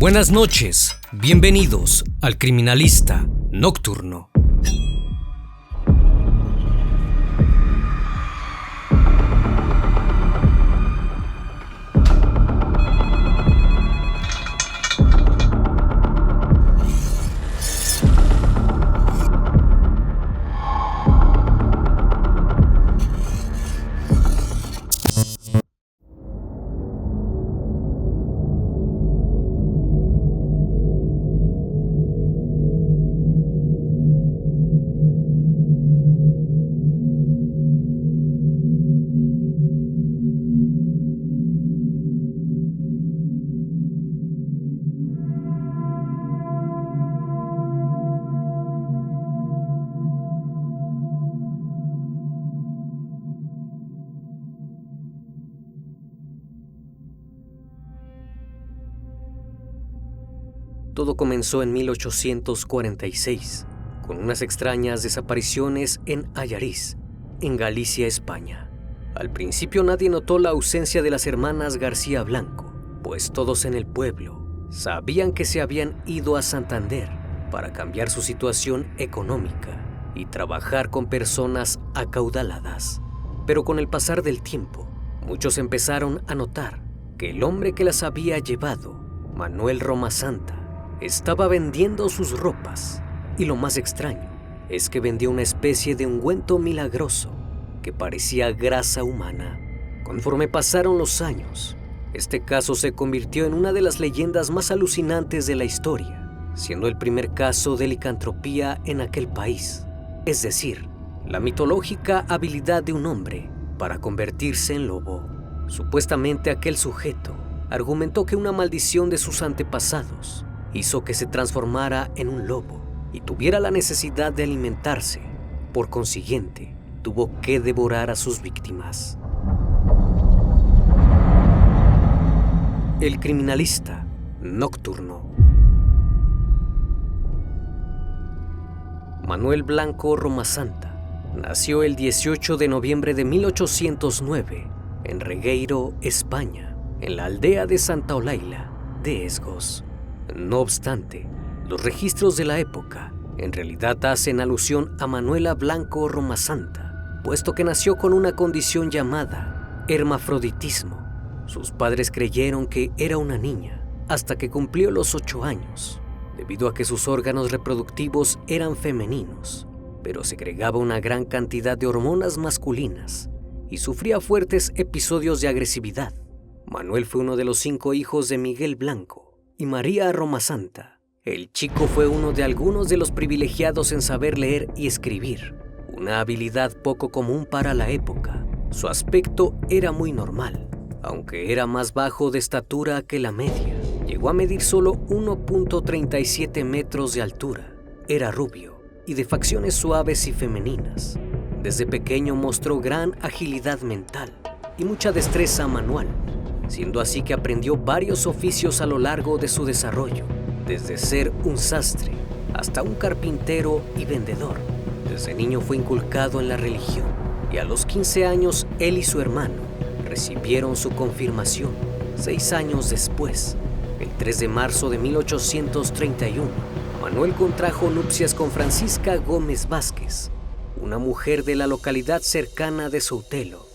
Buenas noches, bienvenidos al Criminalista Nocturno. Todo comenzó en 1846, con unas extrañas desapariciones en Allariz, en Galicia, España. Al principio nadie notó la ausencia de las hermanas García Blanco, pues todos en el pueblo sabían que se habían ido a Santander para cambiar su situación económica y trabajar con personas acaudaladas. Pero con el pasar del tiempo, muchos empezaron a notar que el hombre que las había llevado, Manuel Romasanta, estaba vendiendo sus ropas, y lo más extraño es que vendía una especie de ungüento milagroso que parecía grasa humana. Conforme pasaron los años, este caso se convirtió en una de las leyendas más alucinantes de la historia, siendo el primer caso de licantropía en aquel país, es decir, la mitológica habilidad de un hombre para convertirse en lobo. Supuestamente aquel sujeto argumentó que una maldición de sus antepasados hizo que se transformara en un lobo y tuviera la necesidad de alimentarse. Por consiguiente, tuvo que devorar a sus víctimas. El Criminalista Nocturno. Manuel Blanco Romasanta nació el 18 de noviembre de 1809 en Regueiro, España, en la aldea de Santa Olaila de Esgos. No obstante, los registros de la época en realidad hacen alusión a Manuela Blanco Romasanta, puesto que nació con una condición llamada hermafroditismo. Sus padres creyeron que era una niña hasta que cumplió los 8 años, debido a que sus órganos reproductivos eran femeninos, pero segregaba una gran cantidad de hormonas masculinas y sufría fuertes episodios de agresividad. Manuel fue uno de los 5 hijos de Miguel Blanco y María Romasanta. El chico fue uno de algunos de los privilegiados en saber leer y escribir, una habilidad poco común para la época. Su aspecto era muy normal, aunque era más bajo de estatura que la media. Llegó a medir solo 1.37 metros de altura. Era rubio y de facciones suaves y femeninas. Desde pequeño mostró gran agilidad mental y mucha destreza manual, siendo así que aprendió varios oficios a lo largo de su desarrollo, desde ser un sastre hasta un carpintero y vendedor. Desde niño fue inculcado en la religión y a los 15 años él y su hermano recibieron su confirmación. 6 años después, el 3 de marzo de 1831, Manuel contrajo nupcias con Francisca Gómez Vázquez, una mujer de la localidad cercana de Soutelo,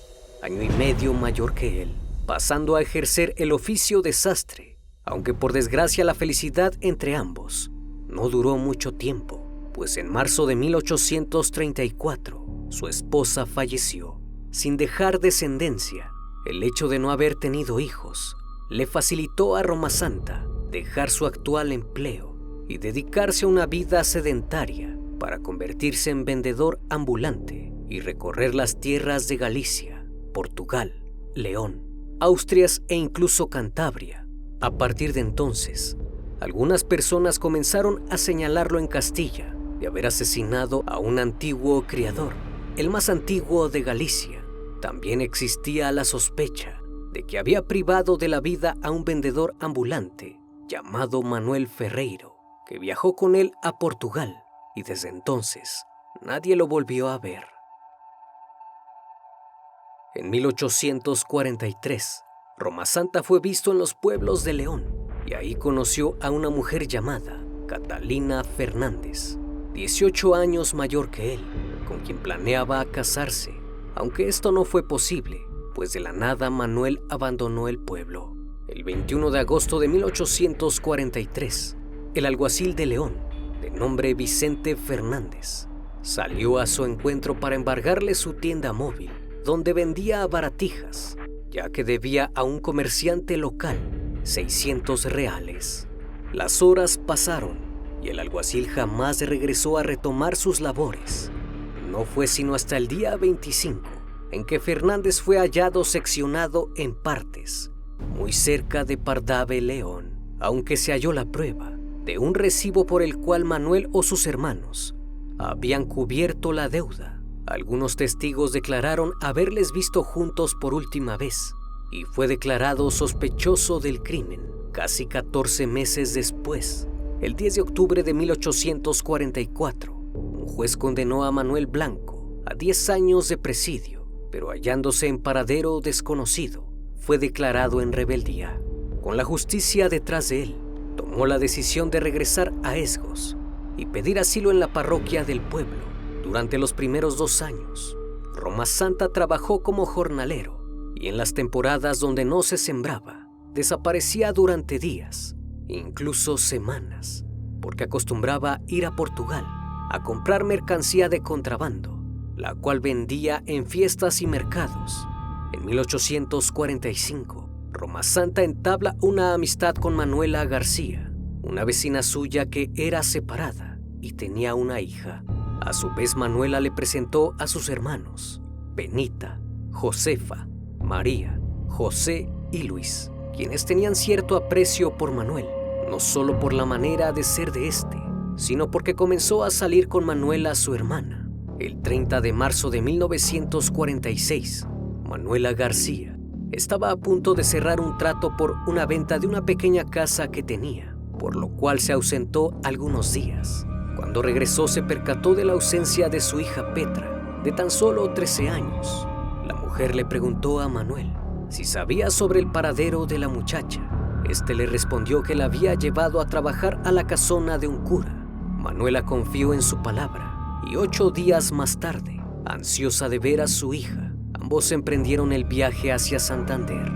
año y medio mayor que él, pasando a ejercer el oficio de sastre, aunque por desgracia la felicidad entre ambos no duró mucho tiempo, pues en marzo de 1834 su esposa falleció. Sin dejar descendencia, el hecho de no haber tenido hijos le facilitó a Romasanta dejar su actual empleo y dedicarse a una vida sedentaria para convertirse en vendedor ambulante y recorrer las tierras de Galicia, Portugal, León, Asturias e incluso Cantabria. A partir de entonces, algunas personas comenzaron a señalarlo en Castilla de haber asesinado a un antiguo criador, el más antiguo de Galicia. También existía la sospecha de que había privado de la vida a un vendedor ambulante llamado Manuel Ferreiro, que viajó con él a Portugal y desde entonces nadie lo volvió a ver. En 1843, Romasanta fue visto en los pueblos de León y ahí conoció a una mujer llamada Catalina Fernández, 18 años mayor que él, con quien planeaba casarse, aunque esto no fue posible, pues de la nada Manuel abandonó el pueblo. El 21 de agosto de 1843, el alguacil de León, de nombre Vicente Fernández, salió a su encuentro para embargarle su tienda móvil, donde vendía baratijas, ya que debía a un comerciante local 600 reales. Las horas pasaron y el alguacil jamás regresó a retomar sus labores. No fue sino hasta el día 25 en que Fernández fue hallado seccionado en partes, muy cerca de Pardavé, León, aunque se halló la prueba de un recibo por el cual Manuel o sus hermanos habían cubierto la deuda. Algunos testigos declararon haberles visto juntos por última vez y fue declarado sospechoso del crimen casi 14 meses después. El 10 de octubre de 1844, un juez condenó a Manuel Blanco a 10 años de presidio, pero hallándose en paradero desconocido, fue declarado en rebeldía. Con la justicia detrás de él, tomó la decisión de regresar a Esgos y pedir asilo en la parroquia del pueblo. Durante los primeros 2 años, Roma Santa trabajó como jornalero y en las temporadas donde no se sembraba, desaparecía durante días, incluso semanas, porque acostumbraba ir a Portugal a comprar mercancía de contrabando, la cual vendía en fiestas y mercados. En 1845, Roma Santa entabla una amistad con Manuela García, una vecina suya que era separada y tenía una hija. A su vez, Manuela le presentó a sus hermanos, Benita, Josefa, María, José y Luis, quienes tenían cierto aprecio por Manuel, no solo por la manera de ser de este, sino porque comenzó a salir con Manuela, su hermana. El 30 de marzo de 1946, Manuela García estaba a punto de cerrar un trato por una venta de una pequeña casa que tenía, por lo cual se ausentó algunos días. Cuando regresó se percató de la ausencia de su hija Petra, de tan solo 13 años. La mujer le preguntó a Manuel si sabía sobre el paradero de la muchacha. Este le respondió que la había llevado a trabajar a la casona de un cura. Manuela confió en su palabra y 8 días más tarde, ansiosa de ver a su hija, ambos emprendieron el viaje hacia Santander.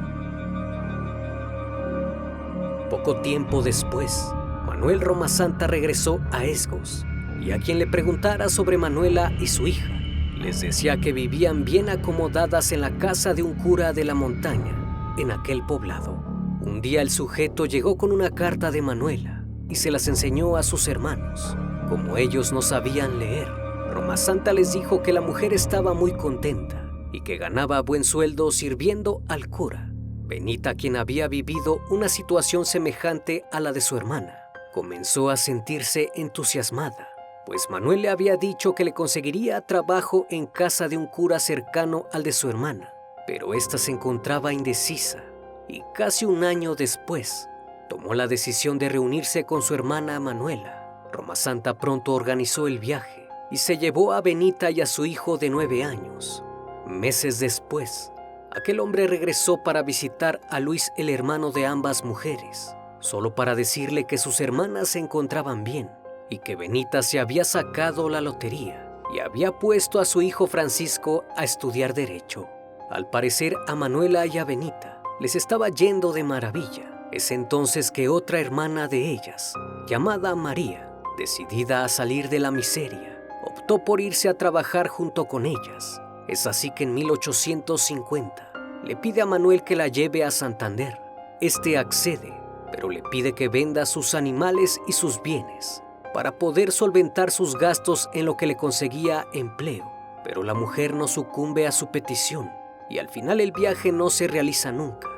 Poco tiempo después, Manuel Roma Santa regresó a Esgos y a quien le preguntara sobre Manuela y su hija, les decía que vivían bien acomodadas en la casa de un cura de la montaña en aquel poblado. Un día el sujeto llegó con una carta de Manuela y se las enseñó a sus hermanos. Como ellos no sabían leer, Roma Santa les dijo que la mujer estaba muy contenta y que ganaba buen sueldo sirviendo al cura. Benita, quien había vivido una situación semejante a la de su hermana, comenzó a sentirse entusiasmada, pues Manuel le había dicho que le conseguiría trabajo en casa de un cura cercano al de su hermana, pero ésta se encontraba indecisa y casi un año después tomó la decisión de reunirse con su hermana Manuela. Roma Santa pronto organizó el viaje y se llevó a Benita y a su hijo de 9 años. Meses después, aquel hombre regresó para visitar a Luis, el hermano de ambas mujeres, solo para decirle que sus hermanas se encontraban bien y que Benita se había sacado la lotería y había puesto a su hijo Francisco a estudiar Derecho. Al parecer, a Manuela y a Benita les estaba yendo de maravilla. Es entonces que otra hermana de ellas, llamada María, decidida a salir de la miseria, optó por irse a trabajar junto con ellas. Es así que en 1850 le pide a Manuel que la lleve a Santander. Este accede, pero le pide que venda sus animales y sus bienes para poder solventar sus gastos en lo que le conseguía empleo. Pero la mujer no sucumbe a su petición y al final el viaje no se realiza nunca.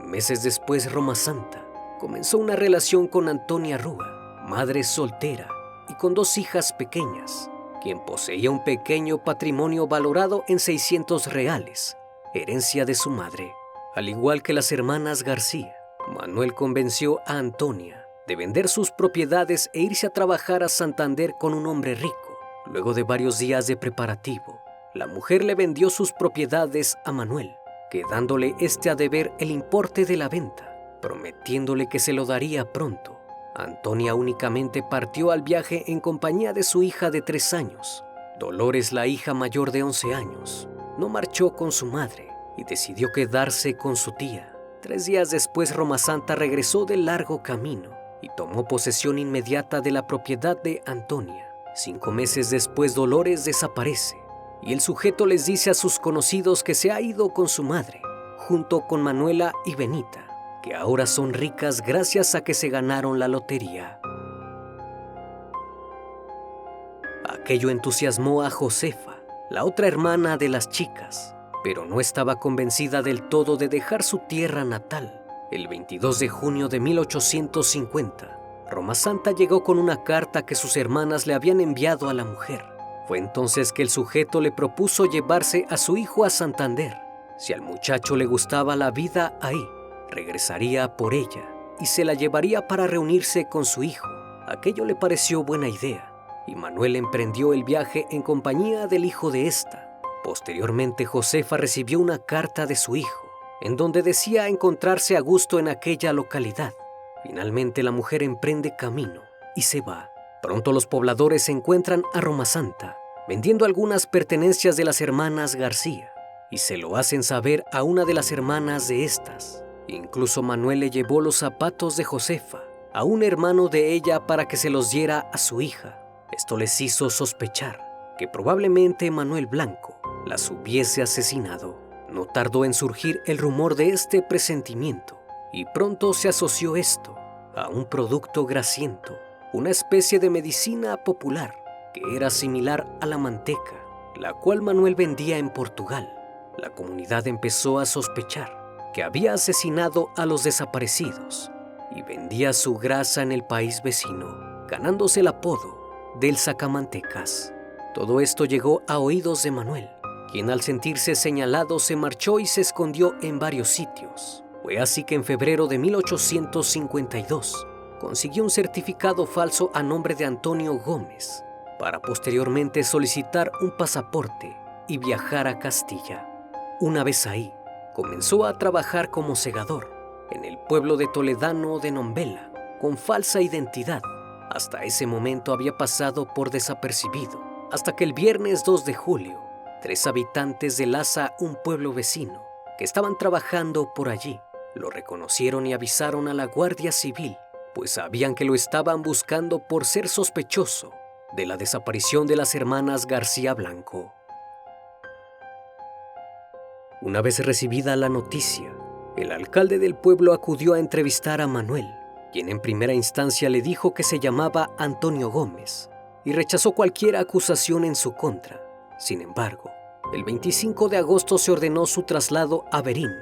Meses después, Roma Santa comenzó una relación con Antonia Rúa, madre soltera y con 2 hijas pequeñas, quien poseía un pequeño patrimonio valorado en 600 reales, herencia de su madre. Al igual que las hermanas García, Manuel convenció a Antonia de vender sus propiedades e irse a trabajar a Santander con un hombre rico. Luego de varios días de preparativo, la mujer le vendió sus propiedades a Manuel, quedándole a deber el importe de la venta. prometiéndole que se lo daría pronto. Antonia únicamente partió al viaje en compañía de su hija de 3 años. Dolores, la hija mayor de 11 años, no marchó con su madre y decidió quedarse con su tía. 3 días después, Roma Santa regresó del largo camino y tomó posesión inmediata de la propiedad de Antonia. 5 meses después, Dolores desaparece y el sujeto les dice a sus conocidos que se ha ido con su madre, junto con Manuela y Benita, que ahora son ricas gracias a que se ganaron la lotería. Aquello entusiasmó a Josefa, la otra hermana de las chicas, pero no estaba convencida del todo de dejar su tierra natal. El 22 de junio de 1850, Roma Santa llegó con una carta que sus hermanas le habían enviado a la mujer. Fue entonces que el sujeto le propuso llevarse a su hijo a Santander. Si al muchacho le gustaba la vida ahí, regresaría por ella y se la llevaría para reunirse con su hijo. Aquello le pareció buena idea y Manuel emprendió el viaje en compañía del hijo de esta. Posteriormente, Josefa recibió una carta de su hijo, en donde decía encontrarse a gusto en aquella localidad. Finalmente la mujer emprende camino y se va. Pronto los pobladores encuentran a Roma Santa vendiendo algunas pertenencias de las hermanas García y se lo hacen saber a una de las hermanas de estas. Incluso Manuel le llevó los zapatos de Josefa a un hermano de ella para que se los diera a su hija. Esto les hizo sospechar que probablemente Manuel Blanco las hubiese asesinado. No tardó en surgir el rumor de este presentimiento y pronto se asoció esto a un producto grasiento, una especie de medicina popular que era similar a la manteca, la cual Manuel vendía en Portugal. La comunidad empezó a sospechar que había asesinado a los desaparecidos y vendía su grasa en el país vecino, ganándose el apodo del sacamantecas. Todo esto llegó a oídos de Manuel, quien al sentirse señalado se marchó y se escondió en varios sitios. Fue así que en febrero de 1852 consiguió un certificado falso a nombre de Antonio Gómez para posteriormente solicitar un pasaporte y viajar a Castilla. Una vez ahí, comenzó a trabajar como segador en el pueblo de toledano de Nombela con falsa identidad. Hasta ese momento había pasado por desapercibido, hasta que el viernes 2 de julio, 3 habitantes de Laza, un pueblo vecino, que estaban trabajando por allí, lo reconocieron y avisaron a la Guardia Civil, pues sabían que lo estaban buscando por ser sospechoso de la desaparición de las hermanas García Blanco. Una vez recibida la noticia, el alcalde del pueblo acudió a entrevistar a Manuel, quien en primera instancia le dijo que se llamaba Antonio Gómez y rechazó cualquier acusación en su contra. Sin embargo, el 25 de agosto se ordenó su traslado a Berín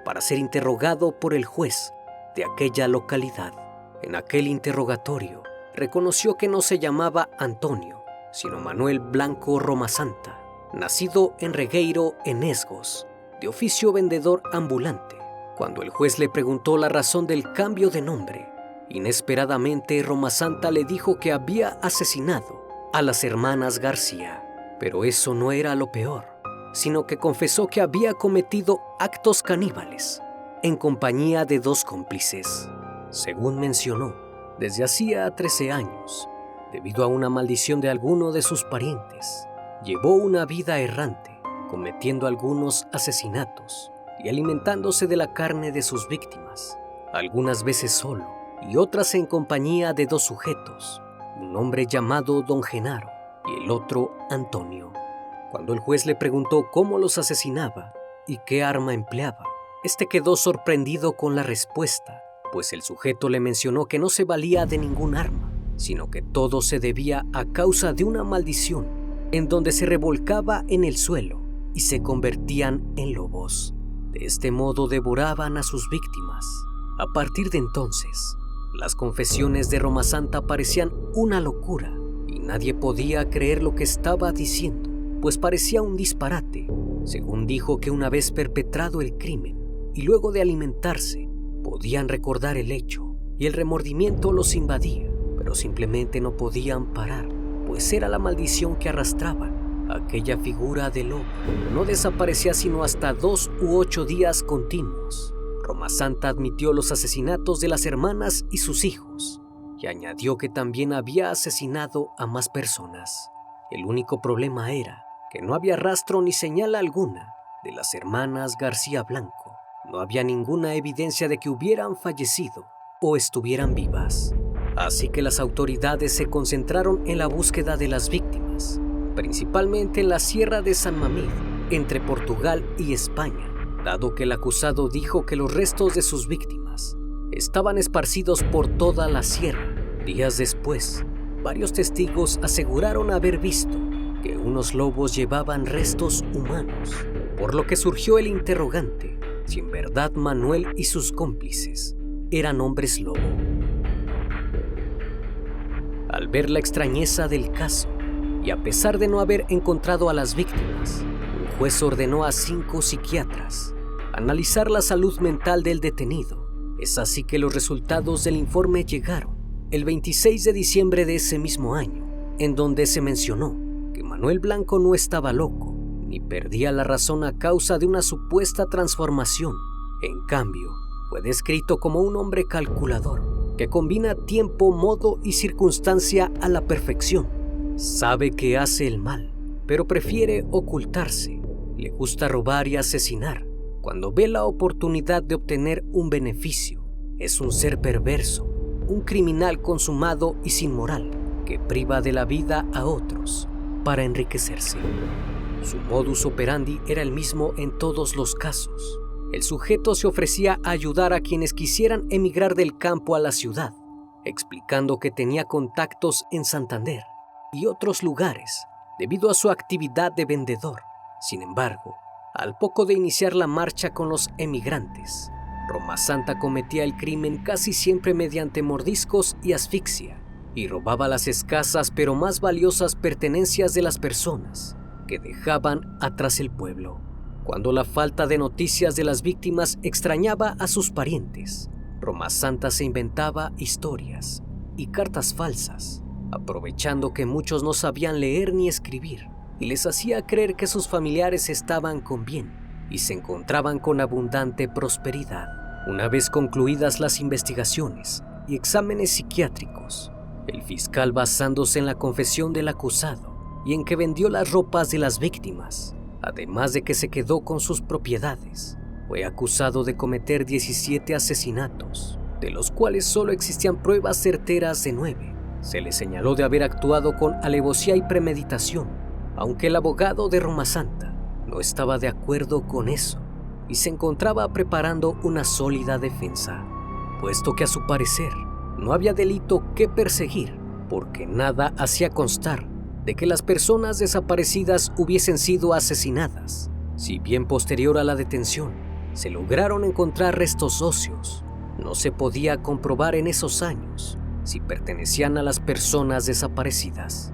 para ser interrogado por el juez de aquella localidad. En aquel interrogatorio, reconoció que no se llamaba Antonio, sino Manuel Blanco Roma Santa, nacido en Regueiro, en Esgos, de oficio vendedor ambulante. Cuando el juez le preguntó la razón del cambio de nombre, inesperadamente Roma Santa le dijo que había asesinado a las hermanas García. Pero eso no era lo peor, sino que confesó que había cometido actos caníbales en compañía de 2 cómplices. Según mencionó, desde hacía 13 años, debido a una maldición de alguno de sus parientes, llevó una vida errante, cometiendo algunos asesinatos y alimentándose de la carne de sus víctimas, algunas veces solo y otras en compañía de 2 sujetos, un hombre llamado Don Genaro y el otro Antonio. Cuando el juez le preguntó cómo los asesinaba y qué arma empleaba, este quedó sorprendido con la respuesta, pues el sujeto le mencionó que no se valía de ningún arma, sino que todo se debía a causa de una maldición, en donde se revolcaba en el suelo y se convertían en lobos. De este modo devoraban a sus víctimas. A partir de entonces, las confesiones de Roma Santa parecían una locura y nadie podía creer lo que estaba diciendo, pues parecía un disparate. Según dijo que una vez perpetrado el crimen y luego de alimentarse, podían recordar el hecho y el remordimiento los invadía, pero simplemente no podían parar, pues era la maldición que arrastraban. Aquella figura de lobo no desaparecía sino hasta 2 u 8 días continuos. Roma Santa admitió los asesinatos de las hermanas y sus hijos, y añadió que también había asesinado a más personas. El único problema era que no había rastro ni señal alguna de las hermanas García Blanco. No había ninguna evidencia de que hubieran fallecido o estuvieran vivas. Así que las autoridades se concentraron en la búsqueda de las víctimas, principalmente en la Sierra de San Mamés, entre Portugal y España, dado que el acusado dijo que los restos de sus víctimas estaban esparcidos por toda la sierra. Días después, varios testigos aseguraron haber visto que unos lobos llevaban restos humanos, por lo que surgió el interrogante si en verdad Manuel y sus cómplices eran hombres lobo. Al ver la extrañeza del caso, y a pesar de no haber encontrado a las víctimas, un juez ordenó a 5 psiquiatras analizar la salud mental del detenido. Es así que los resultados del informe llegaron el 26 de diciembre de ese mismo año, en donde se mencionó que Manuel Blanco no estaba loco, ni perdía la razón a causa de una supuesta transformación. En cambio, fue descrito como un hombre calculador, que combina tiempo, modo y circunstancia a la perfección. Sabe que hace el mal, pero prefiere ocultarse. Le gusta robar y asesinar cuando ve la oportunidad de obtener un beneficio. Es un ser perverso, un criminal consumado y sin moral, que priva de la vida a otros para enriquecerse. Su modus operandi era el mismo en todos los casos. El sujeto se ofrecía a ayudar a quienes quisieran emigrar del campo a la ciudad, explicando que tenía contactos en Santander y otros lugares debido a su actividad de vendedor. Sin embargo, al poco de iniciar la marcha con los emigrantes, Roma Santa cometía el crimen casi siempre mediante mordiscos y asfixia, y robaba las escasas pero más valiosas pertenencias de las personas que dejaban atrás el pueblo. Cuando la falta de noticias de las víctimas extrañaba a sus parientes, Roma Santa se inventaba historias y cartas falsas, aprovechando que muchos no sabían leer ni escribir, y les hacía creer que sus familiares estaban con bien y se encontraban con abundante prosperidad. Una vez concluidas las investigaciones y exámenes psiquiátricos, el fiscal, basándose en la confesión del acusado y en que vendió las ropas de las víctimas, además de que se quedó con sus propiedades, fue acusado de cometer 17 asesinatos, de los cuales solo existían pruebas certeras de 9. Se le señaló de haber actuado con alevosía y premeditación, aunque el abogado de Roma Santa no estaba de acuerdo con eso y se encontraba preparando una sólida defensa, puesto que a su parecer no había delito que perseguir, porque nada hacía constar de que las personas desaparecidas hubiesen sido asesinadas. Si bien posterior a la detención se lograron encontrar restos óseos, no se podía comprobar en esos años si pertenecían a las personas desaparecidas.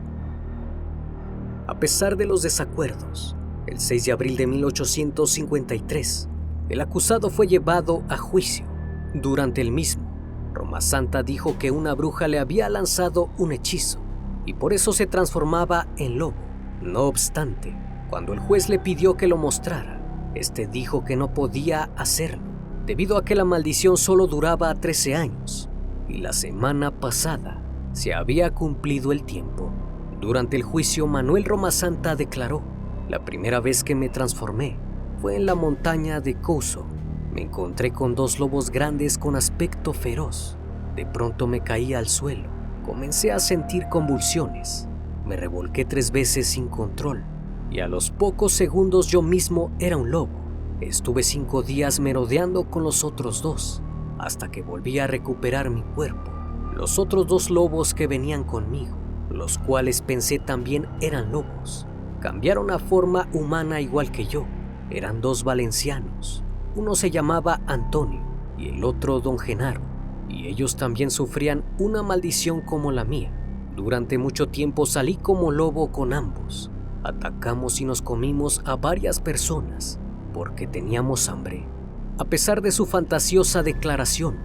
A pesar de los desacuerdos, el 6 de abril de 1853, el acusado fue llevado a juicio. Durante el mismo, Roma Santa dijo que una bruja le había lanzado un hechizo y por eso se transformaba en lobo. No obstante, cuando el juez le pidió que lo mostrara, este dijo que no podía hacerlo, debido a que la maldición solo duraba 13 años y la semana pasada se había cumplido el tiempo. Durante el juicio, Manuel Roma Santa declaró: "La primera vez que me transformé fue en la montaña de Couso. Me encontré con 2 lobos grandes con aspecto feroz. De pronto me caí al suelo. Comencé a sentir convulsiones. Me revolqué 3 veces sin control y a los pocos segundos yo mismo era un lobo. Estuve 5 días merodeando con los otros 2 hasta que volví a recuperar mi cuerpo. Los otros 2 lobos que venían conmigo, los cuales pensé también eran lobos, cambiaron a forma humana igual que yo. Eran 2 valencianos. Uno se llamaba Antonio y el otro Don Genaro, y ellos también sufrían una maldición como la mía. Durante mucho tiempo salí como lobo con ambos. Atacamos y nos comimos a varias personas porque teníamos hambre". A pesar de su fantasiosa declaración,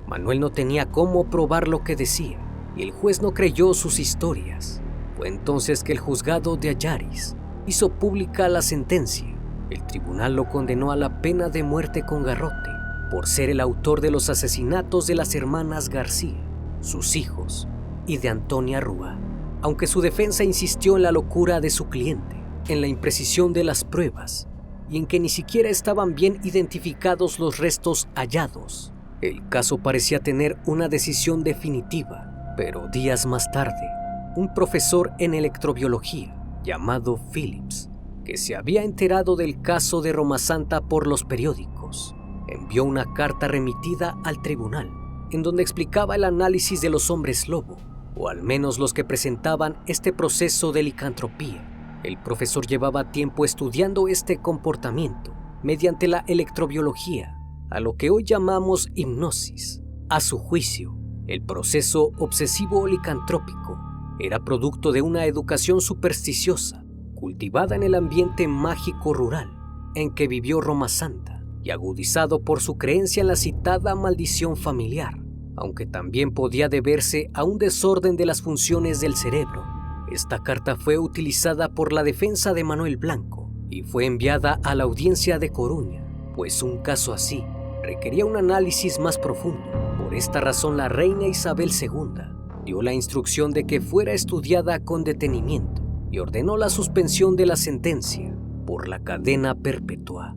Manuel no tenía cómo probar lo que decía y el juez no creyó sus historias. Fue entonces que el juzgado de Ayaris hizo pública la sentencia. El tribunal lo condenó a la pena de muerte con garrote por ser el autor de los asesinatos de las hermanas García, sus hijos y de Antonia Rúa, aunque su defensa insistió en la locura de su cliente, en la imprecisión de las pruebas y en que ni siquiera estaban bien identificados los restos hallados. El caso parecía tener una decisión definitiva, pero días más tarde, un profesor en electrobiología llamado Phillips, que se había enterado del caso de Roma Santa por los periódicos, envió una carta remitida al tribunal, en donde explicaba el análisis de los hombres lobo, o al menos los que presentaban este proceso de licantropía. El profesor llevaba tiempo estudiando este comportamiento mediante la electrobiología, a lo que hoy llamamos hipnosis. A su juicio, el proceso obsesivo licantrópico era producto de una educación supersticiosa, cultivada en el ambiente mágico rural en que vivió Roma Santa y agudizado por su creencia en la citada maldición familiar, aunque también podía deberse a un desorden de las funciones del cerebro. Esta carta fue utilizada por la defensa de Manuel Blanco y fue enviada a la audiencia de Coruña, pues un caso así requería un análisis más profundo. Por esta razón, la reina Isabel II dio la instrucción de que fuera estudiada con detenimiento y ordenó la suspensión de la sentencia por la cadena perpetua.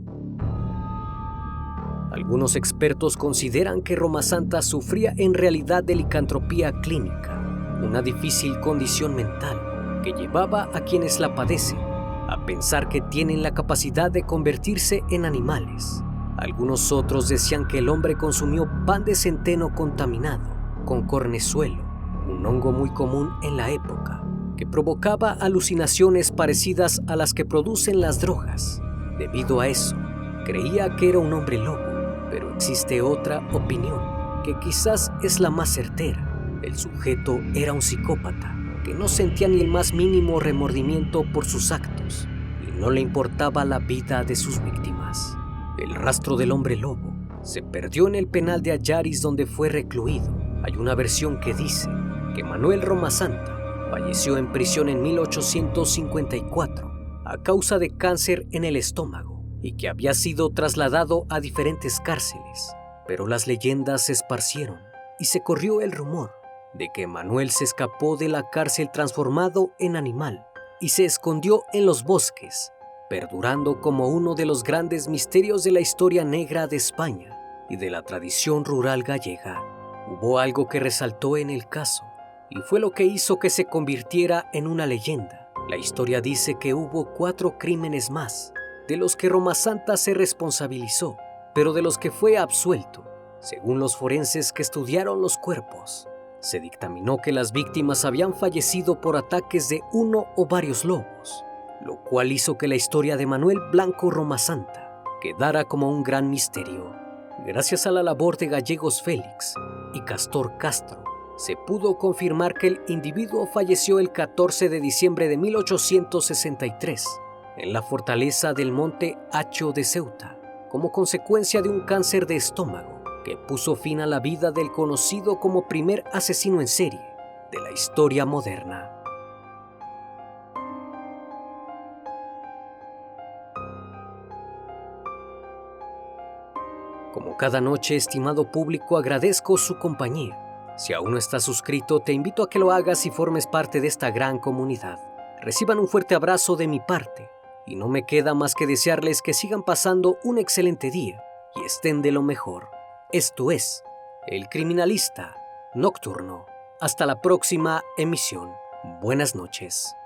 Algunos expertos consideran que Roma Santa sufría en realidad de licantropía clínica, una difícil condición mental que llevaba a quienes la padecen a pensar que tienen la capacidad de convertirse en animales. Algunos otros decían que el hombre consumió pan de centeno contaminado con cornezuelo, un hongo muy común en la época, que provocaba alucinaciones parecidas a las que producen las drogas. Debido a eso, creía que era un hombre lobo, pero existe otra opinión, que quizás es la más certera. El sujeto era un psicópata que no sentía ni el más mínimo remordimiento por sus actos y no le importaba la vida de sus víctimas. El rastro del hombre lobo se perdió en el penal de Ayaris, donde fue recluido. Hay una versión que dice que Manuel Roma Santa falleció en prisión en 1854 a causa de cáncer en el estómago y que había sido trasladado a diferentes cárceles, pero las leyendas se esparcieron y se corrió el rumor de que Manuel se escapó de la cárcel transformado en animal y se escondió en los bosques, perdurando como uno de los grandes misterios de la historia negra de España y de la tradición rural gallega. Hubo algo que resaltó en el caso y fue lo que hizo que se convirtiera en una leyenda. La historia dice que hubo 4 crímenes más, de los que Roma Santa se responsabilizó, pero de los que fue absuelto. Según los forenses que estudiaron los cuerpos, se dictaminó que las víctimas habían fallecido por ataques de uno o varios lobos, lo cual hizo que la historia de Manuel Blanco Roma Santa quedara como un gran misterio. Gracias a la labor de Gallegos Félix y Castor Castro, se pudo confirmar que el individuo falleció el 14 de diciembre de 1863 en la fortaleza del Monte Hacho de Ceuta, como consecuencia de un cáncer de estómago que puso fin a la vida del conocido como primer asesino en serie de la historia moderna. Como cada noche, estimado público, agradezco su compañía. Si aún no estás suscrito, te invito a que lo hagas y formes parte de esta gran comunidad. Reciban un fuerte abrazo de mi parte y no me queda más que desearles que sigan pasando un excelente día y estén de lo mejor. Esto es El Criminalista Nocturno. Hasta la próxima emisión. Buenas noches.